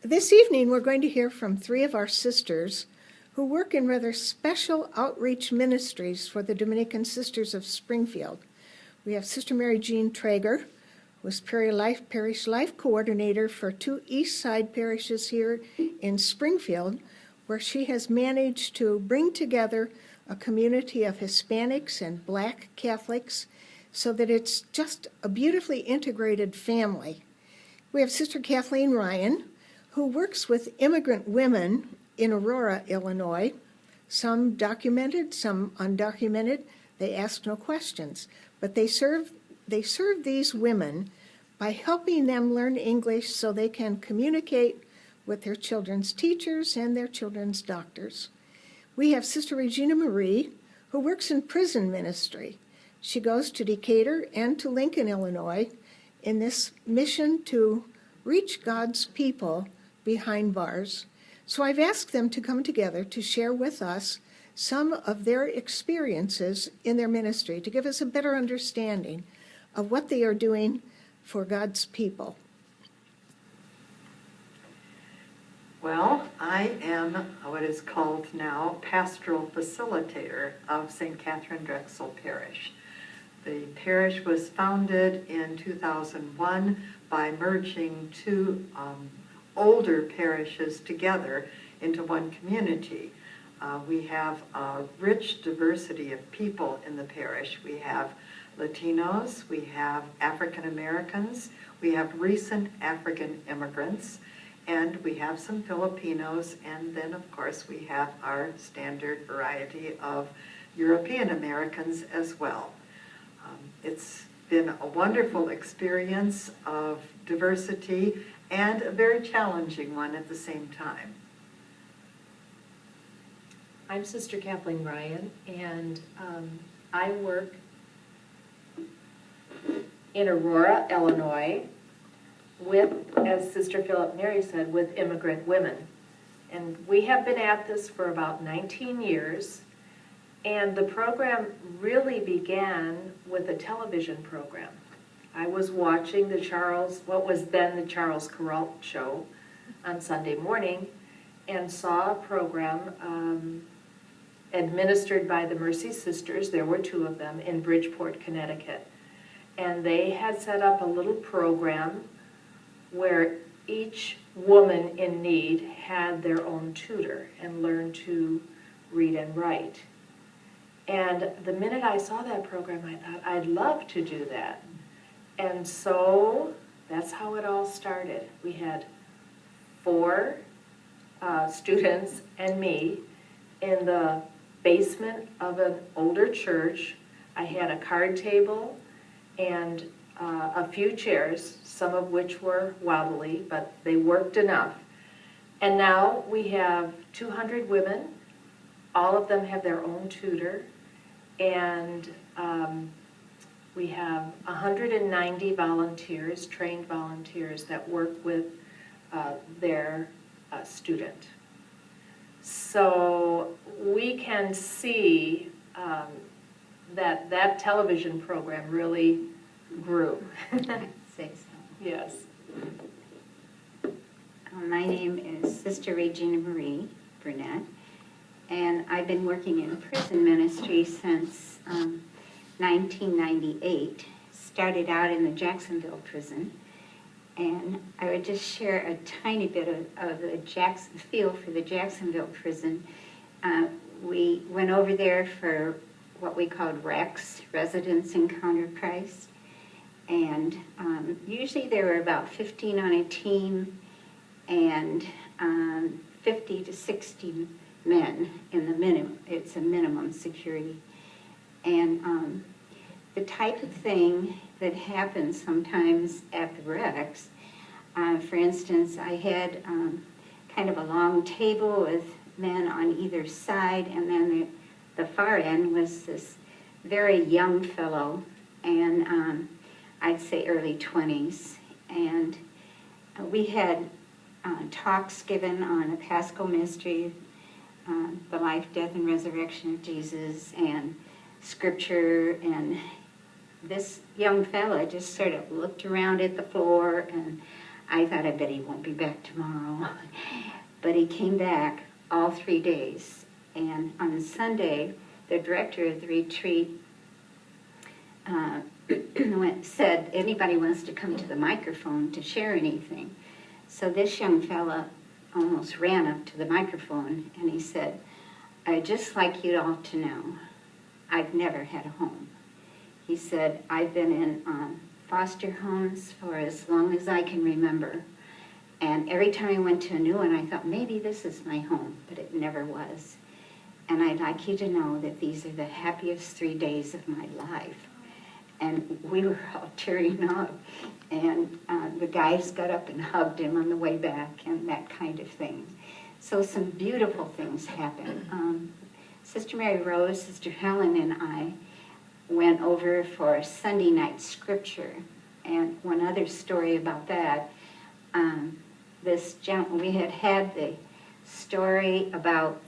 This evening, we're going to hear from three of our sisters who work in rather special outreach ministries for the Dominican Sisters of Springfield. We have Sister Mary Jean Traeger, who is Parish Life Coordinator for 2 East Side parishes here in Springfield, where she has managed to bring together a community of Hispanics and Black Catholics so that it's just a beautifully integrated family. We have Sister Kathleen Ryan, who works with immigrant women in Aurora, Illinois, some documented, some undocumented. They ask no questions, but they serve these women by helping them learn English so they can communicate with their children's teachers and their children's doctors. We have Sister Regina Marie, who works in prison ministry. She goes to Decatur and to Lincoln, Illinois, in this mission to reach God's people behind bars. So I've asked them to come together to share with us some of their experiences in their ministry to give us a better understanding of what they are doing for God's people. Well, I am what is called now Pastoral Facilitator of St. Catherine Drexel Parish. The parish was founded in 2001 by merging two older parishes together into one community. We have a rich diversity of people in the parish. We have Latinos, we have African Americans, we have recent African immigrants, and we have some Filipinos, and then of course we have our standard variety of European Americans as well. It's been a wonderful experience of diversity and a very challenging one at the same time. I'm Sister Kathleen Ryan, and I work in Aurora, Illinois, with, as Sister Philip Neri said, with immigrant women. And we have been at this for about 19 years, and the program really began with a television program. I was watching what was then the Charles Kuralt show on Sunday morning, and saw a program administered by the Mercy Sisters. There were 2 of them in Bridgeport, Connecticut. And they had set up a little program where each woman in need had their own tutor and learned to read and write. And the minute I saw that program, I thought, I'd love to do that. And so that's how it all started. We had 4 students and me in the basement of an older church. I had a card table and a few chairs, some of which were wobbly, but they worked enough. And now we have 200 women. All of them have their own tutor. And we have 190 volunteers, trained volunteers, that work with their student. So we can see that television program really grew. I'd say so. Yes. My name is Sister Regina Marie Bernet, and I've been working in prison ministry since 1998. Started out in the Jacksonville prison, and I would just share a tiny bit of the feel for the Jacksonville prison. We went over there for what we called REX, Residents Encounter Christ, and usually there were about 15 on a team, and 50 to 60 men in the minimum. It's a minimum security. And the type of thing that happens sometimes at the Rex, for instance, I had kind of a long table with men on either side, and then the far end was this very young fellow, and I'd say early 20s. And we had talks given on the Paschal Mystery, the life, death, and resurrection of Jesus, and Scripture, and this young fella just sort of looked around at the floor, and I thought, I bet he won't be back tomorrow. But he came back all 3 days. And on Sunday, the director of the retreat said, anybody wants to come to the microphone to share anything. So this young fella almost ran up to the microphone and he said, I'd just like you all to know, I've never had a home. He said, I've been in foster homes for as long as I can remember. And every time I went to a new one, I thought, maybe this is my home, but it never was. And I'd like you to know that these are the happiest 3 days of my life. And we were all tearing up. And the guys got up and hugged him on the way back and that kind of thing. So some beautiful things happened. Sister Mary Rose, Sister Helen, and I went over for Sunday night scripture. And one other story about that, we had the story about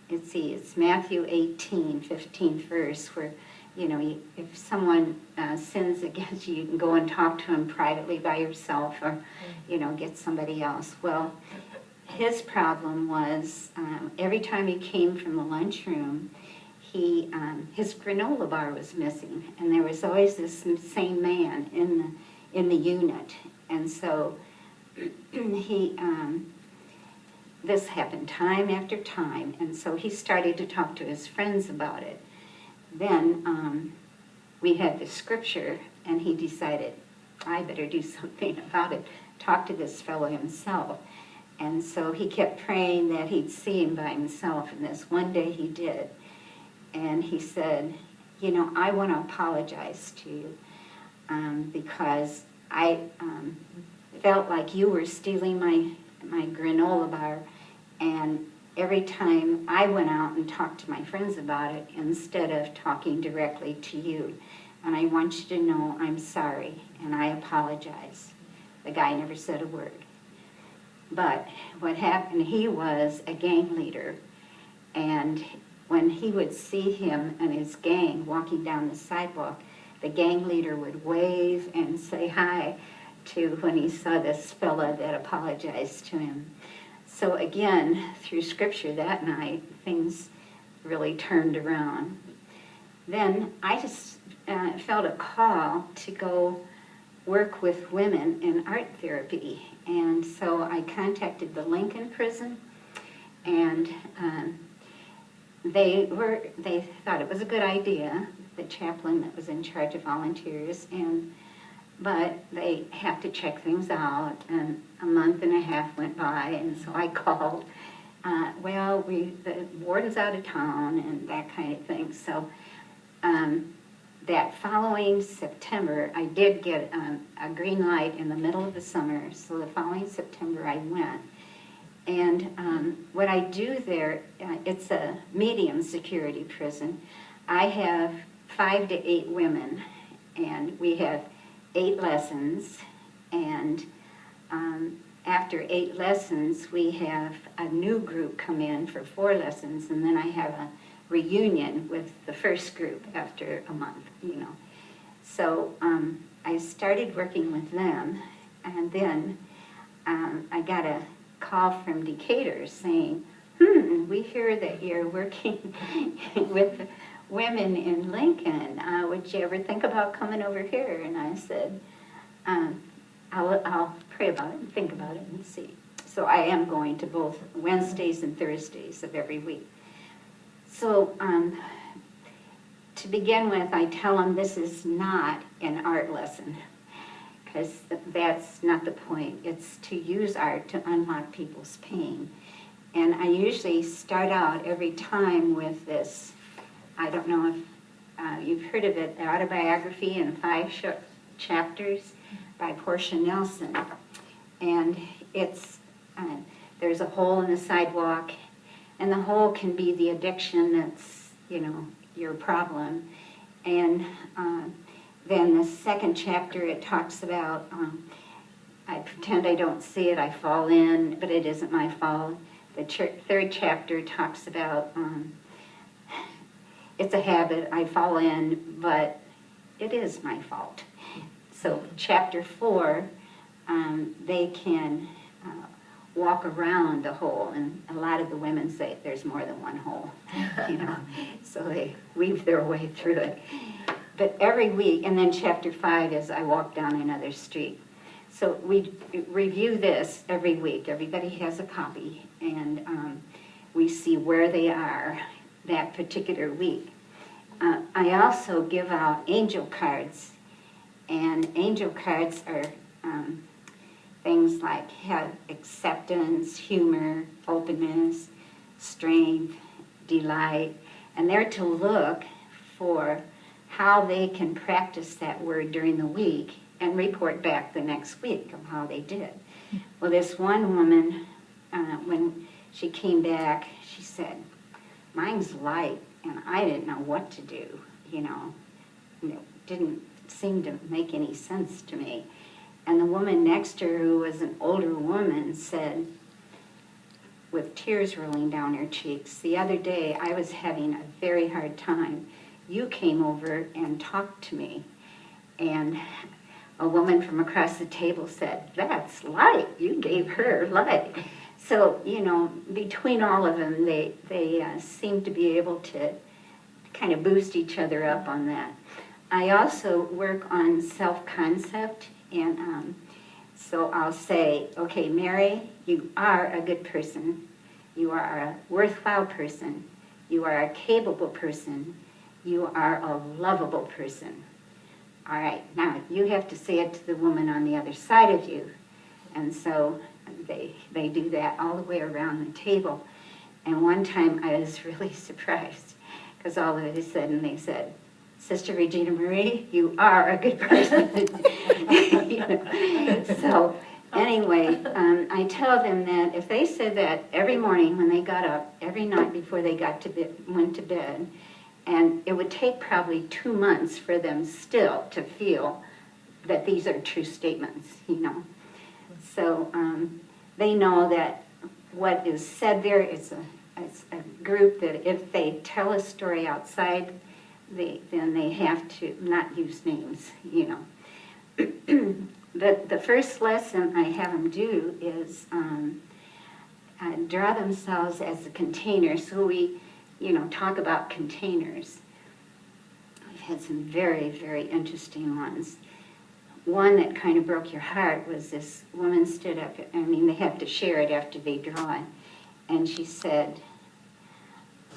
it's Matthew 18, 15th verse, where, if someone sins against you, you can go and talk to him privately by yourself or, get somebody else. Well, his problem was every time he came from the lunchroom, his granola bar was missing, and there was always this same man in the unit. And so this happened time after time, and so he started to talk to his friends about it. Then we had the scripture, and he decided, I better do something about it, talk to this fellow himself. And so he kept praying that he'd see him by himself, and this one day he did. And he said, I want to apologize to you because I felt like you were stealing my granola bar, and every time I went out and talked to my friends about it instead of talking directly to you. And I want you to know I'm sorry, and I apologize. The guy never said a word. But what happened, he was a gang leader, and when he would see him and his gang walking down the sidewalk, the gang leader would wave and say hi to when he saw this fella that apologized to him. So again, through scripture that night, things really turned around. Then I just felt a call to go work with women in art therapy. And so I contacted the Lincoln prison, and they thought it was a good idea, the chaplain that was in charge of volunteers, but they had to check things out, and a month and a half went by, and so I called. The warden's out of town, and that kind of thing. So that following September, I did get a green light in the middle of the summer, so the following September I went. And what I do there, it's a medium security prison. I have 5 to 8 women, and we have 8 lessons, and after 8 lessons, we have a new group come in for 4 lessons, and then I have a reunion with the first group after a month, So I started working with them, and then I got a call from Decatur saying, we hear that you're working with women in Lincoln. Would you ever think about coming over here? And I said, I'll pray about it and think about it and see. So I am going to both Wednesdays and Thursdays of every week. So to begin with, I tell them this is not an art lesson, because that's not the point. It's to use art to unlock people's pain. And I usually start out every time with this, I don't know if you've heard of it, autobiography in 5 short chapters by Portia Nelson. And it's, there's a hole in the sidewalk, and the hole can be the addiction that's, your problem. And then the second chapter, it talks about, I pretend I don't see it, I fall in, but it isn't my fault. The third chapter talks about, it's a habit, I fall in, but it is my fault. So chapter 4, they can walk around the hole, and a lot of the women say there's more than one hole, you know, so they weave their way through it. But every week, and then chapter 5 is I walk down another street. So we review this every week. Everybody has a copy, and we see where they are that particular week. I also give out angel cards, and angel cards are things like have acceptance, humor, openness, strength, delight, and they're to look for how they can practice that word during the week and report back the next week of how they did. Well, this one woman, when she came back, she said, mine's light, and I didn't know what to do, you know. It didn't seem to make any sense to me. And the woman next to her, who was an older woman, said, with tears rolling down her cheeks, the other day I was having a very hard time. You came over and talked to me. And a woman from across the table said, that's light. You gave her light. So, you know, between all of them, they seem to be able to kind of boost each other up on that. I also work on self-concept, and so I'll say, okay, Mary, you are a good person. You are a worthwhile person. You are a capable person. You are a lovable person. All right, now you have to say it to the woman on the other side of you. And so they do that all the way around the table. And one time I was really surprised, because all of a sudden they said, Sister Regina Marie, you are a good person. You know? So anyway, I tell them that if they said that every morning when they got up, every night before they went to bed, and it would take probably 2 months for them still to feel that these are true statements, you know. So they know that what is said there is a group that if they tell a story outside, then they have to not use names, you know. The first lesson I have them do is draw themselves as a container. So we, you know, talk about containers. I've had some very, very interesting ones. One that kind of broke your heart was this woman stood up, I mean, they have to share it after they draw it, and she said,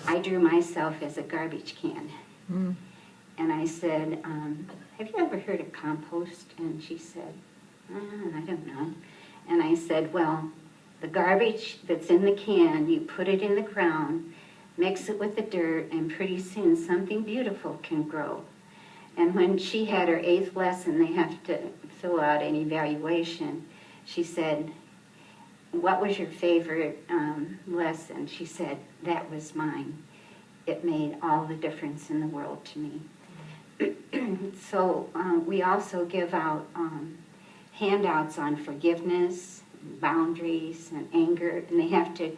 I drew myself as a garbage can. Mm. And I said, have you ever heard of compost? And she said, I don't know. And I said, well, the garbage that's in the can, you put it in the ground, mix it with the dirt, and pretty soon something beautiful can grow. And when she had her 8th lesson, they have to fill out an evaluation. She said, what was your favorite lesson? She said, that was mine. It made all the difference in the world to me. So we also give out handouts on forgiveness, boundaries, and anger, and they have to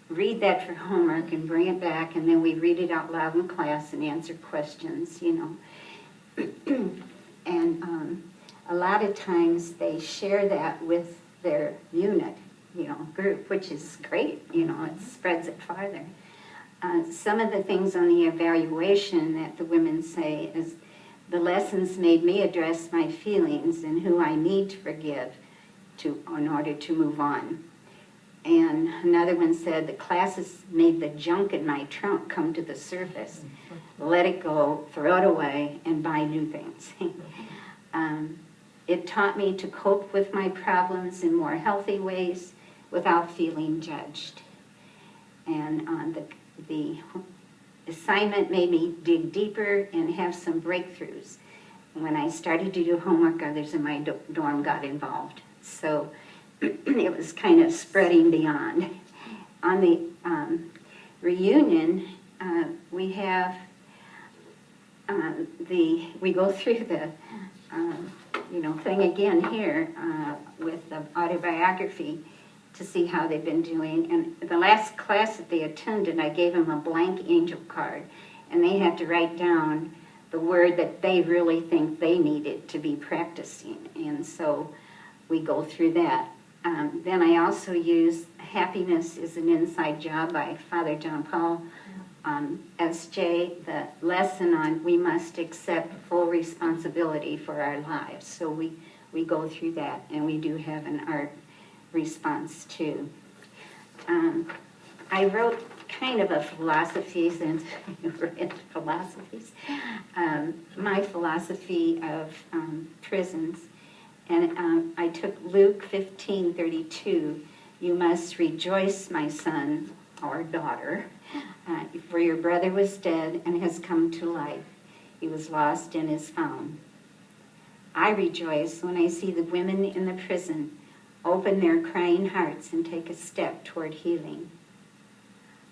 read that for homework and bring it back, and then we read it out loud in class and answer questions, you know. And a lot of times they share that with their unit, you know, group, which is great, you know, it spreads it farther. Some of the things on the evaluation that the women say is, the lessons made me address my feelings and who I need to forgive in order to move on. And another one said, the classes made the junk in my trunk come to the surface. Let it go, throw it away, and buy new things. It taught me to cope with my problems in more healthy ways without feeling judged. And the assignment made me dig deeper and have some breakthroughs. When I started to do homework, others in my dorm got involved. So it was kind of spreading beyond. On the reunion, we have we go through the thing again here with the autobiography to see how they've been doing. And the last class that they attended, I gave them a blank angel card, and they had to write down the word that they really think they needed to be practicing. And so we go through that. Then I also use Happiness is an Inside Job by Father John Paul. SJ, the lesson on we must accept full responsibility for our lives. So we go through that, and we do have an art response too. I wrote kind of a philosophies and philosophies. My philosophy of prisons, and I took Luke 15:32. You must rejoice, my son or daughter, for your brother was dead and has come to life. He was lost and is found. I rejoice when I see the women in the prison open their crying hearts and take a step toward healing.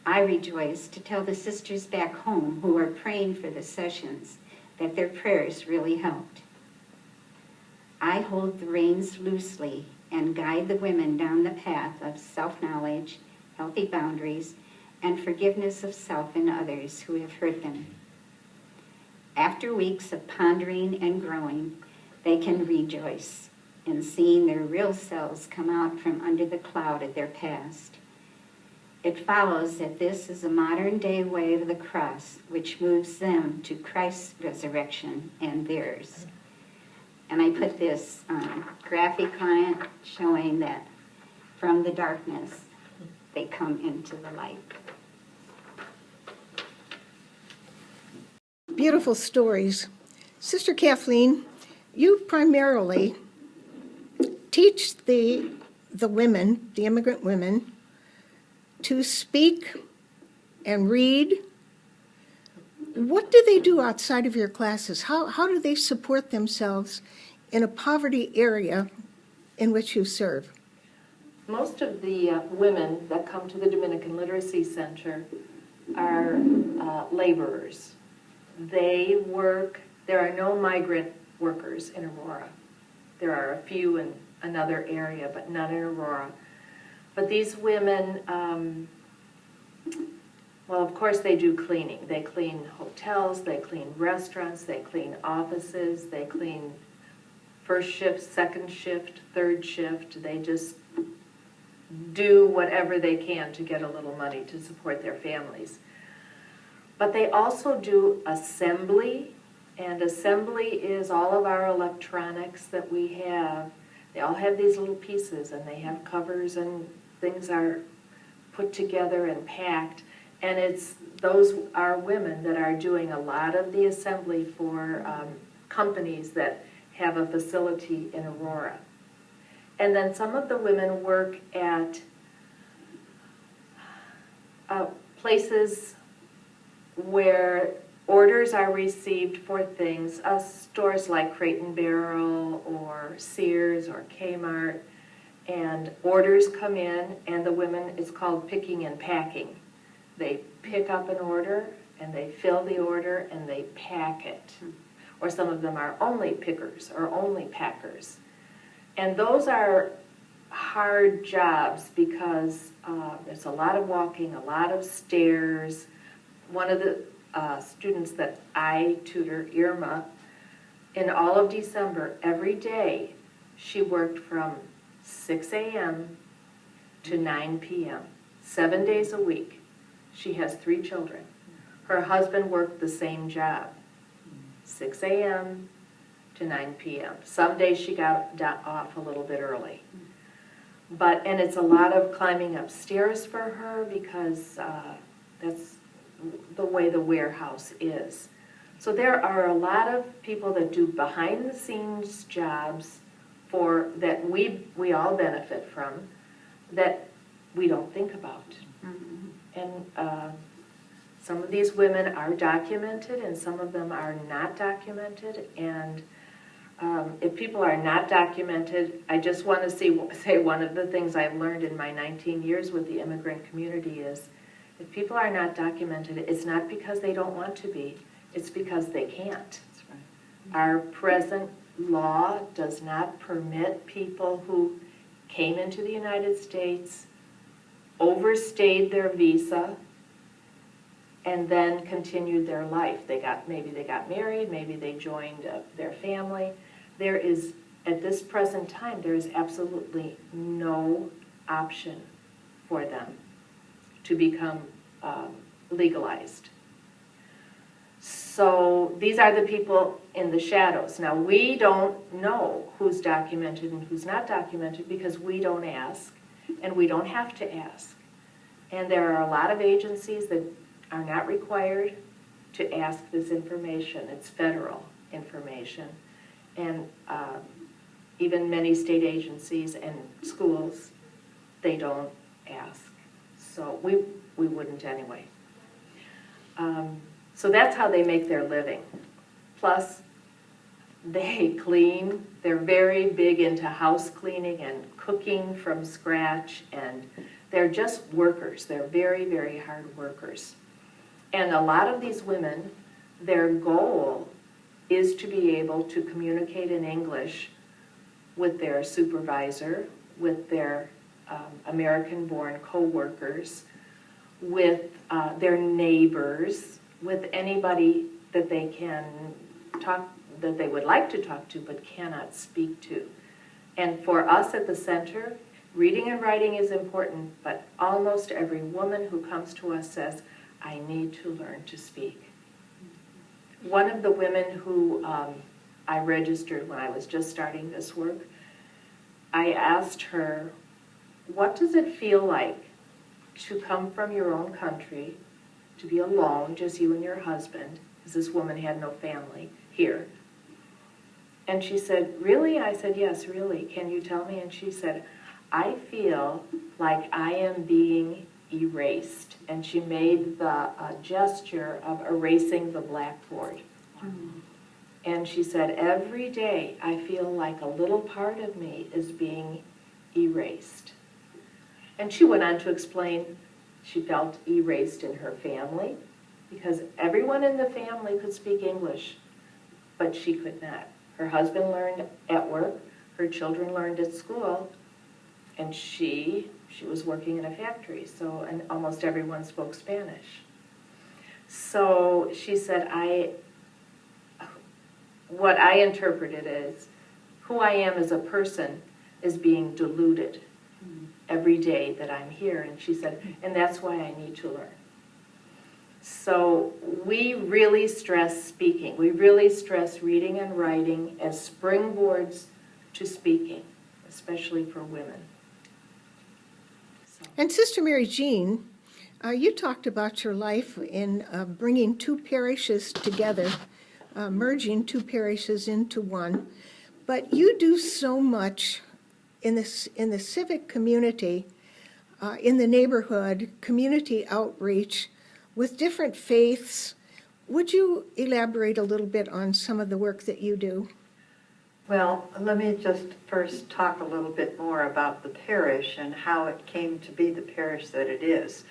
I rejoice to tell the sisters back home who are praying for the sessions that their prayers really helped. I hold the reins loosely and guide the women down the path of self-knowledge, healthy boundaries, and forgiveness of self and others who have hurt them. After weeks of pondering and growing, they can rejoice in seeing their real selves come out from under the cloud of their past. It follows that this is a modern-day way of the cross, which moves them to Christ's resurrection and theirs. And I put this graphic on it showing that from the darkness, they come into the light. Beautiful stories. Sister Kathleen, you primarily teach the women, the immigrant women, to speak and read. What do they do outside of your classes? How do they support themselves in a poverty area in which you serve? Most of the women that come to the Dominican Literacy Center are laborers. They work, there are no migrant workers in Aurora. There are a few in another area, but none in Aurora. But these women, well, of course they do cleaning. They clean hotels, they clean restaurants, they clean offices, they clean first shift, second shift, third shift. They just do whatever they can to get a little money to support their families. But they also do assembly, and assembly is all of our electronics that we have. They all have these little pieces, and they have covers, and things are put together and packed. And those are women that are doing a lot of the assembly for companies that have a facility in Aurora. And then some of the women work at places where orders are received for things, stores like Crate and Barrel or Sears or Kmart, and orders come in, and the women, it's called picking and packing. They pick up an order, and they fill the order, and they pack it. Or some of them are only pickers or only packers. And those are hard jobs because there's a lot of walking, a lot of stairs. One of the students that I tutor, Irma, in all of December, every day, she worked from 6 a.m. to 9 p.m., 7 days a week. She has 3 children. Her husband worked the same job, 6 a.m. to 9 p.m. Some days she got off a little bit early. And it's a lot of climbing upstairs for her because that's the way the warehouse is. So there are a lot of people that do behind-the-scenes jobs that we all benefit from that we don't think about. Mm-hmm. And some of these women are documented and some of them are not documented. And if people are not documented, I just want to say one of the things I've learned in my 19 years with the immigrant community is if people are not documented, it's not because they don't want to be, it's because they can't. That's right. Our present law does not permit people who came into the United States, overstayed their visa, and then continued their life. Maybe they got married, maybe they joined their family. There is, at this present time, there is absolutely no option for them to become legalized. So these are the people in the shadows. Now, we don't know who's documented and who's not documented because we don't ask, and we don't have to ask. And there are a lot of agencies that are not required to ask this information. It's federal information. And even many state agencies and schools, they don't ask. So we wouldn't anyway. So that's how they make their living. Plus, they clean. They're very big into house cleaning and cooking from scratch, and they're just workers. They're very, very hard workers. And a lot of these women, their goal is to be able to communicate in English with their supervisor, with their American-born co-workers, with their neighbors, with anybody that they can talk, that they would like to talk to but cannot speak to. And for us at the center, reading and writing is important, but almost every woman who comes to us says, I need to learn to speak. One of the women who I registered when I was just starting this work, I asked her, what does it feel like to come from your own country, to be alone, just you and your husband, because this woman had no family here. And she said, really? I said, yes, really. Can you tell me? And she said, I feel like I am being erased. And she made the gesture of erasing the blackboard. Mm-hmm. And she said, every day I feel like a little part of me is being erased. And she went on to explain she felt erased in her family because everyone in the family could speak English, but she could not. Her husband learned at work, her children learned at school, and she was working in a factory, and almost everyone spoke Spanish. So she said, what I interpreted is, who I am as a person is being diluted every day that I'm here. And she said, and that's why I need to learn. So we really stress speaking. We really stress reading and writing as springboards to speaking, especially for women. So. And Sister Mary Jean, you talked about your life in bringing two parishes together, merging two parishes into one. But you do so much in the civic community, in the neighborhood, community outreach with different faiths. Would you elaborate a little bit on some of the work that you do? Well, let me just first talk a little bit more about the parish and how it came to be the parish that it is.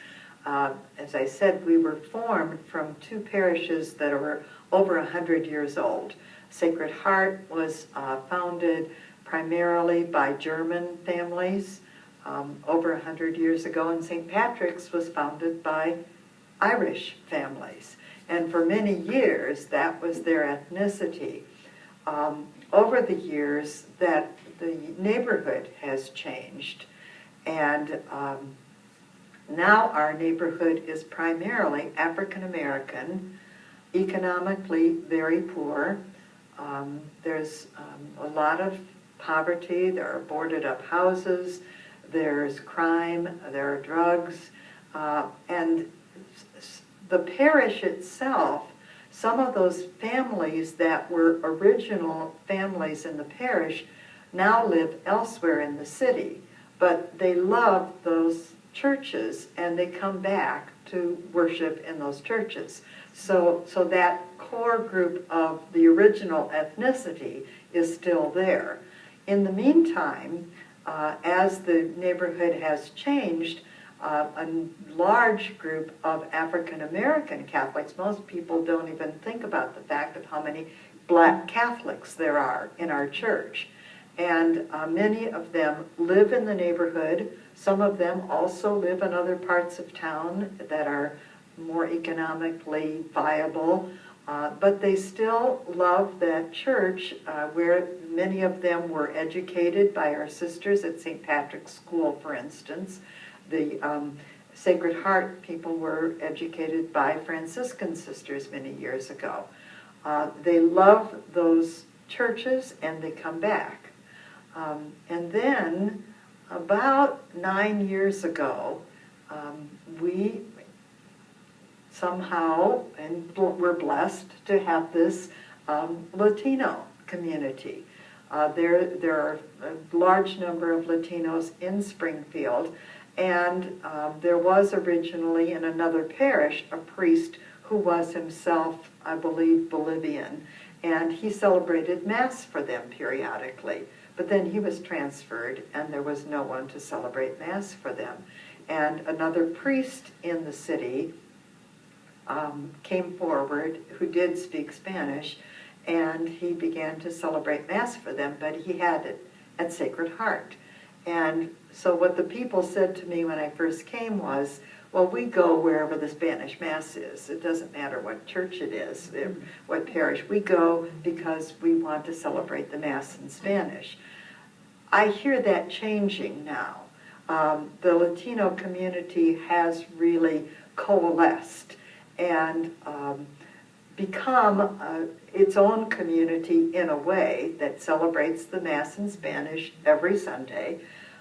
As I said, we were formed from two parishes that were over 100 years old. Sacred Heart was founded primarily by German families over 100 years ago, and St. Patrick's was founded by Irish families. And for many years, that was their ethnicity. Over the years, that the neighborhood has changed, and now our neighborhood is primarily African American, economically very poor. There's a lot of poverty, there are boarded up houses, there's crime, there are drugs, and the parish itself, some of those families that were original families in the parish now live elsewhere in the city, but they love those churches and they come back to worship in those churches. So that core group of the original ethnicity is still there. In the meantime, as the neighborhood has changed, a large group of African American Catholics, most people don't even think about the fact of how many black Catholics there are in our church. And many of them live in the neighborhood. Some of them also live in other parts of town that are more economically viable, but they still love that church where many of them were educated by our sisters at St. Patrick's School, for instance. The Sacred Heart people were educated by Franciscan sisters many years ago. They love those churches and they come back. And then about 9 years ago, we somehow, and we're blessed to have this Latino community. There are a large number of Latinos in Springfield, and there was originally in another parish a priest who was himself, I believe, Bolivian, and he celebrated Mass for them periodically. But then he was transferred, and there was no one to celebrate Mass for them. And another priest in the city came forward who did speak Spanish, and he began to celebrate Mass for them, but he had it at Sacred Heart. And so what the people said to me when I first came was, well, we go wherever the Spanish Mass is. It doesn't matter what church it is, what parish. We go because we want to celebrate the Mass in Spanish. I hear that changing now. The Latino community has really coalesced and become its own community in a way that celebrates the Mass in Spanish every Sunday,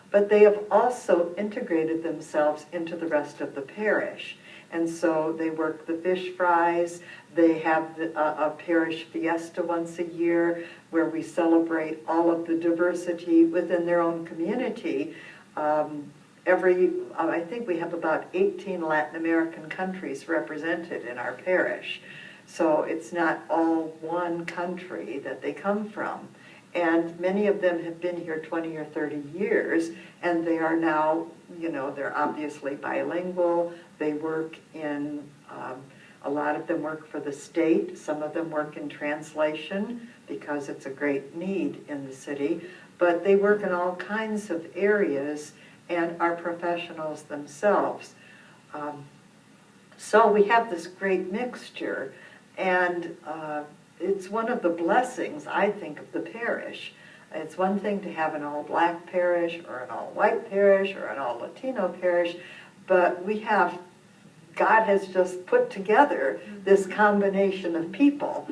but they have also integrated themselves into the rest of the parish. And so they work the fish fries, they have a parish fiesta once a year where we celebrate all of the diversity within their own community. I think we have about 18 Latin American countries represented in our parish. So it's not all one country that they come from. And many of them have been here 20 or 30 years, and they are now, they're obviously bilingual. They work in, a lot of them work for the state. Some of them work in translation because it's a great need in the city. But they work in all kinds of areas and are professionals themselves. So we have this great mixture, and it's one of the blessings, I think, of the parish. It's one thing to have an all-black parish or an all-white parish or an all-Latino parish, but God has just put together this combination of people.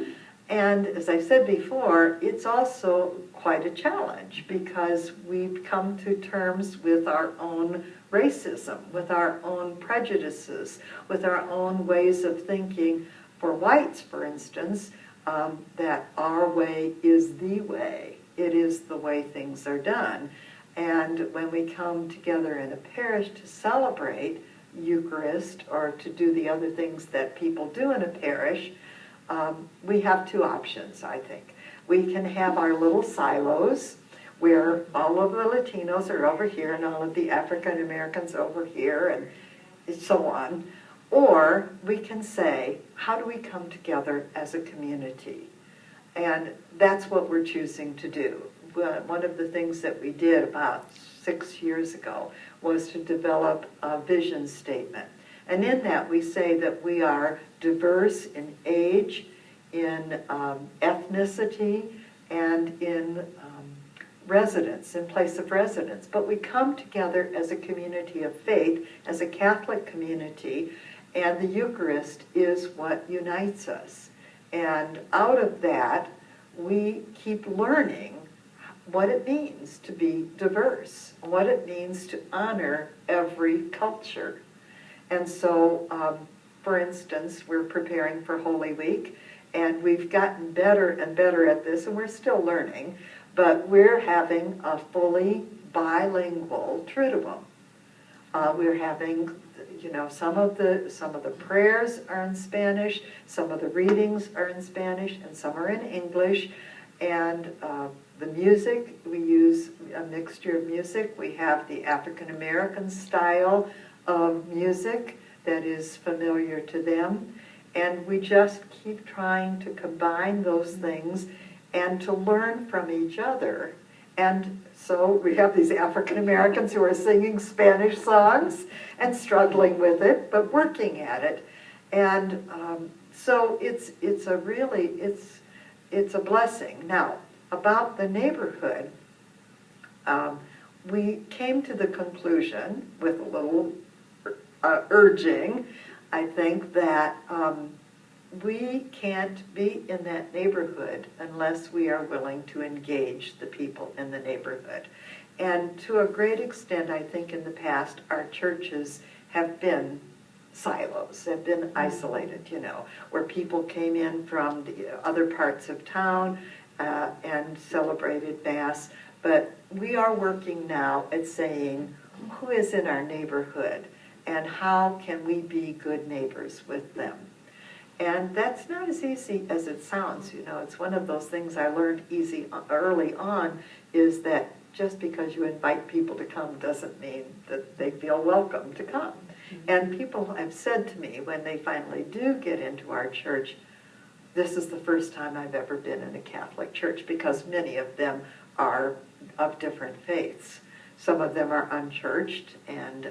And as I said before, it's also quite a challenge because we've come to terms with our own racism, with our own prejudices, with our own ways of thinking. For whites, for instance, that our way is the way. It is the way things are done. And when we come together in a parish to celebrate Eucharist or to do the other things that people do in a parish, we have two options, I think. We can have our little silos where all of the Latinos are over here and all of the African Americans over here and so on. Or we can say, how do we come together as a community? And that's what we're choosing to do. One of the things that we did about 6 years ago was to develop a vision statement. And in that we say that we are diverse in age, in ethnicity, and in residence, in place of residence. But we come together as a community of faith, as a Catholic community, and the Eucharist is what unites us. And out of that, we keep learning what it means to be diverse, what it means to honor every culture. And so, for instance, we're preparing for Holy Week, and we've gotten better and better at this, and we're still learning, but we're having a fully bilingual Triduum. We're having, some of the prayers are in Spanish, some of the readings are in Spanish, and some are in English, and the music, we use a mixture of music. We have the African American style of music that is familiar to them, and we just keep trying to combine those things and to learn from each other. And so we have these African Americans who are singing Spanish songs and struggling with it, but working at it. And so it's a really, it's a blessing. Now, about the neighborhood, we came to the conclusion, with a little urging, I think, that we can't be in that neighborhood unless we are willing to engage the people in the neighborhood. And to a great extent, I think in the past, our churches have been silos, have been isolated, you know, where people came in from the other parts of town and celebrated Mass. But we are working now at saying, who is in our neighborhood and how can we be good neighbors with them? And that's not as easy as it sounds, you know. It's one of those things I learned early on, is that just because you invite people to come doesn't mean that they feel welcome to come. And people have said to me when they finally do get into our church, this is the first time I've ever been in a Catholic church, because many of them are of different faiths. Some of them are unchurched, and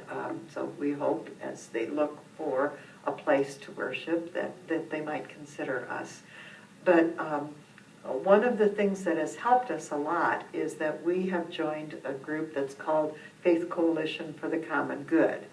so we hope as they look for a place to worship that they might consider us. But one of the things that has helped us a lot is that we have joined a group that's called Faith Coalition for the Common Good.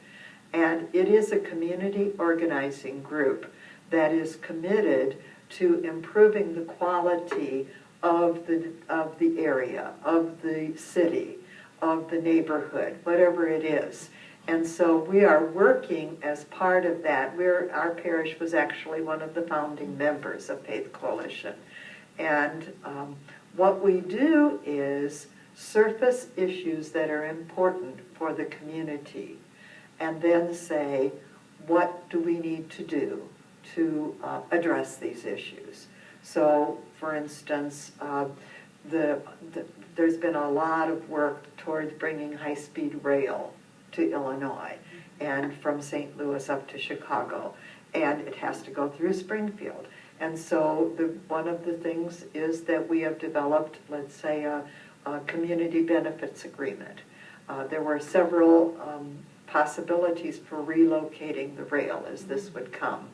And it is a community organizing group that is committed to improving the quality of the area, of the city, of the neighborhood, whatever it is. And so we are working as part of that. Our parish was actually one of the founding members of Faith Coalition. And what we do is surface issues that are important for the community, and then say, what do we need to do to address these issues? So, for instance, there's been a lot of work towards bringing high-speed rail to Illinois, and from St. Louis up to Chicago, and it has to go through Springfield. And so one of the things is that we have developed, let's say, a community benefits agreement. There were several possibilities for relocating the rail as this would come.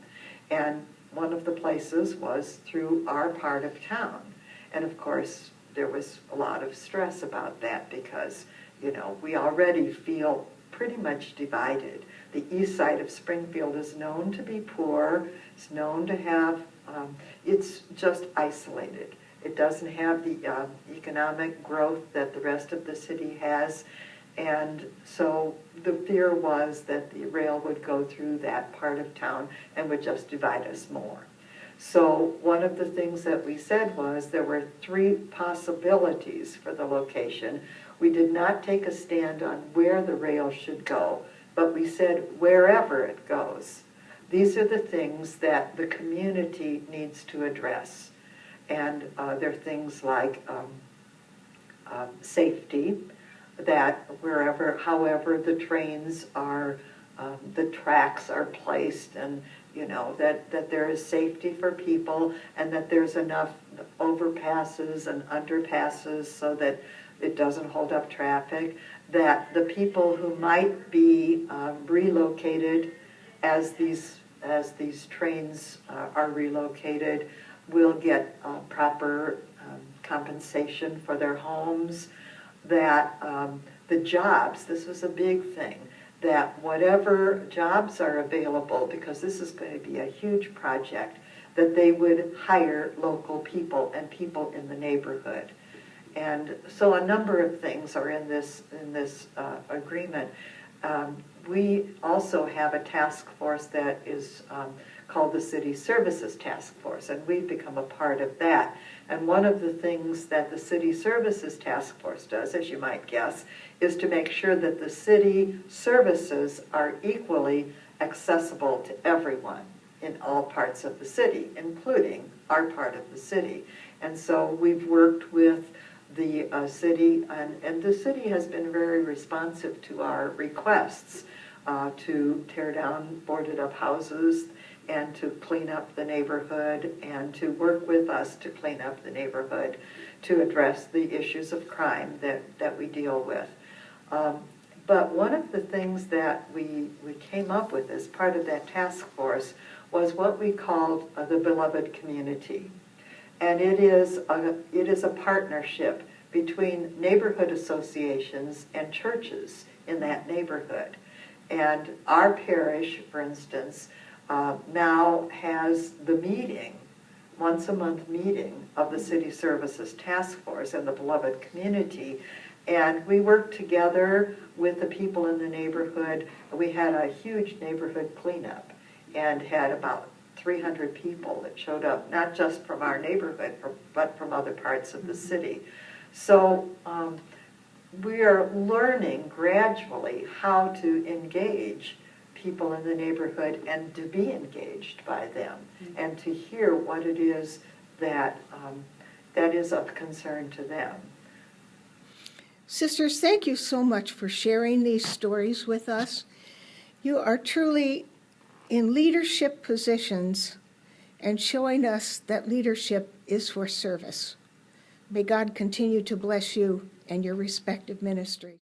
And one of the places was through our part of town. And of course, there was a lot of stress about that because, you know, we already feel pretty much divided. The east side of Springfield is known to be poor. It's known to have, it's just isolated. It doesn't have the economic growth that the rest of the city has. And so the fear was that the rail would go through that part of town and would just divide us more. So one of the things that we said was there were 3 possibilities for the location. We did not take a stand on where the rail should go, but we said wherever it goes, these are the things that the community needs to address. And they're things like safety, that however the trains are, the tracks are placed, and you know, that there is safety for people, and that there's enough overpasses and underpasses so that it doesn't hold up traffic, that the people who might be relocated as these trains are relocated will get proper compensation for their homes, that the jobs, this was a big thing, that whatever jobs are available, because this is going to be a huge project, that they would hire local people and people in the neighborhood. And so a number of things are in this agreement. We also have a task force that is called the City Services Task Force, and we've become a part of that. And one of the things that the City Services Task Force does, as you might guess, is to make sure that the city services are equally accessible to everyone in all parts of the city, including our part of the city. And so we've worked with the city, and the city has been very responsive to our requests to tear down boarded up houses and to clean up the neighborhood and to work with us to clean up the neighborhood, to address the issues of crime that we deal with. But one of the things that we came up with as part of that task force was what we called the Beloved Community. And it is a partnership between neighborhood associations and churches in that neighborhood. And our parish, for instance, now has the meeting, once a month meeting of the City Services Task Force and the Beloved Community. And we worked together with the people in the neighborhood. We had a huge neighborhood cleanup and had about 300 people that showed up, not just from our neighborhood, but from other parts of the city. So we are learning gradually how to engage people in the neighborhood and to be engaged by them and to hear what it is that is of concern to them. Sisters, thank you so much for sharing these stories with us. You are truly in leadership positions and showing us that leadership is for service. May God continue to bless you and your respective ministries.